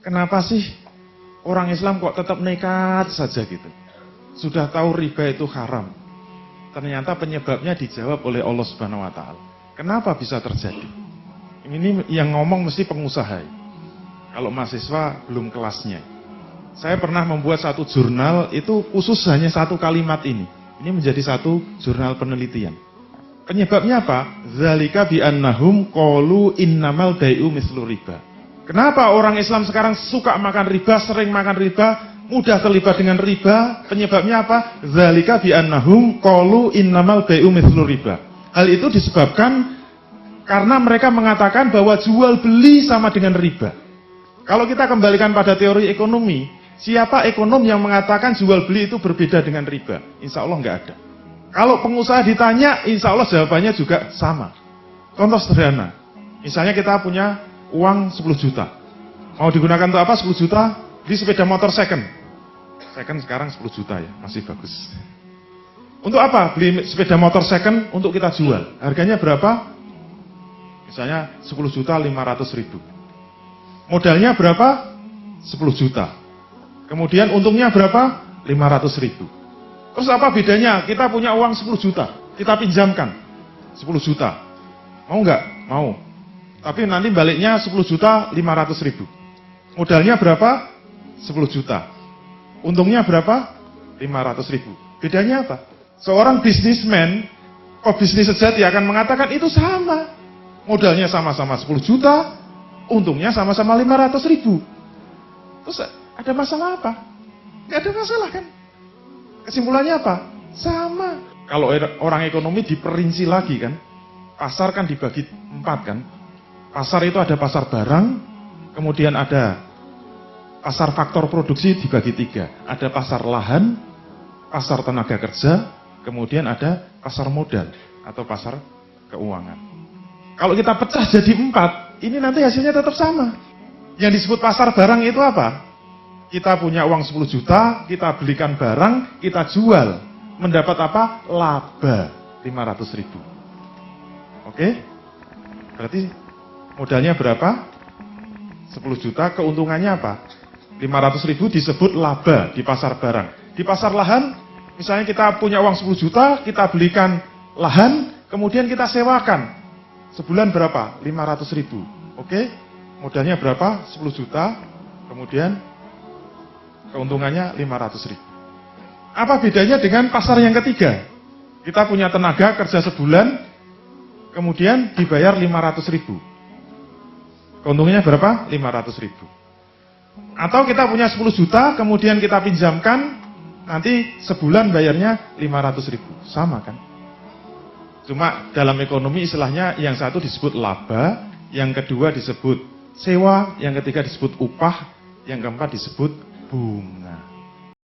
Kenapa sih orang Islam kok tetap nekat saja gitu? Sudah tahu riba itu haram. Ternyata penyebabnya dijawab oleh Allah Subhanahu wa taala. Kenapa bisa terjadi? Ini yang ngomong mesti pengusaha. Kalau mahasiswa belum kelasnya. Saya pernah membuat satu jurnal itu khusus hanya satu kalimat ini. Ini menjadi satu jurnal penelitian. Penyebabnya apa? Zalika bi annahum qalu innamal bai'u mislu riba. Kenapa orang Islam sekarang suka makan riba, sering makan riba, mudah terlibat dengan riba? Penyebabnya apa? Zalika bi annahum qalu innamal bai'u mislu riba. Hal itu disebabkan karena mereka mengatakan bahwa jual beli sama dengan riba. Kalau kita kembalikan pada teori ekonomi, siapa ekonom yang mengatakan jual beli itu berbeda dengan riba? Insya Allah nggak ada. Kalau pengusaha ditanya, insya Allah jawabannya juga sama. Contoh sederhana, misalnya kita punya uang 10 juta. Mau digunakan untuk apa 10 juta? Beli sepeda motor second. Second sekarang 10 juta ya, masih bagus. Untuk apa? Beli sepeda motor second untuk kita jual. Harganya berapa? Misalnya 10 juta 500 ribu. Modalnya berapa? 10 juta. Kemudian untungnya berapa? 500 ribu. Terus apa bedanya? Kita punya uang 10 juta. Kita pinjamkan 10 juta. Mau nggak? Mau. Tapi nanti baliknya 10 juta 500 ribu. Modalnya berapa? 10 juta. Untungnya berapa? 500 ribu. Bedanya apa? Seorang bisnismen, pebisnis sejati akan mengatakan itu sama. Modalnya sama-sama 10 juta, untungnya sama-sama 500 ribu. Terus ada masalah apa? Nggak ada masalah kan? Kesimpulannya apa? Sama. Kalau orang ekonomi diperinci lagi kan, pasar kan dibagi 4 kan. Pasar itu ada pasar barang, kemudian ada pasar faktor produksi dibagi 3. Ada pasar lahan, pasar tenaga kerja, kemudian ada pasar modal atau pasar keuangan. Kalau kita pecah jadi 4, ini nanti hasilnya tetap sama. Yang disebut pasar barang itu apa? Kita punya uang 10 juta, kita belikan barang, kita jual. Mendapat apa? Laba 500 ribu. Oke? Berarti modalnya berapa? 10 juta, keuntungannya apa? 500 ribu disebut laba di pasar barang. Di pasar lahan, misalnya kita punya uang 10 juta, kita belikan lahan, kemudian kita sewakan. Sebulan berapa? 500 ribu. Oke? Modalnya berapa? 10 juta, kemudian keuntungannya 500 ribu. Apa bedanya dengan pasar yang ketiga? Kita punya tenaga kerja sebulan, kemudian dibayar 500 ribu. Keuntungannya berapa? 500 ribu. Atau kita punya 10 juta, kemudian kita pinjamkan, nanti sebulan bayarnya 500 ribu. Sama kan? Cuma dalam ekonomi istilahnya yang satu disebut laba, yang kedua disebut sewa, yang ketiga disebut upah, yang keempat disebut bunga.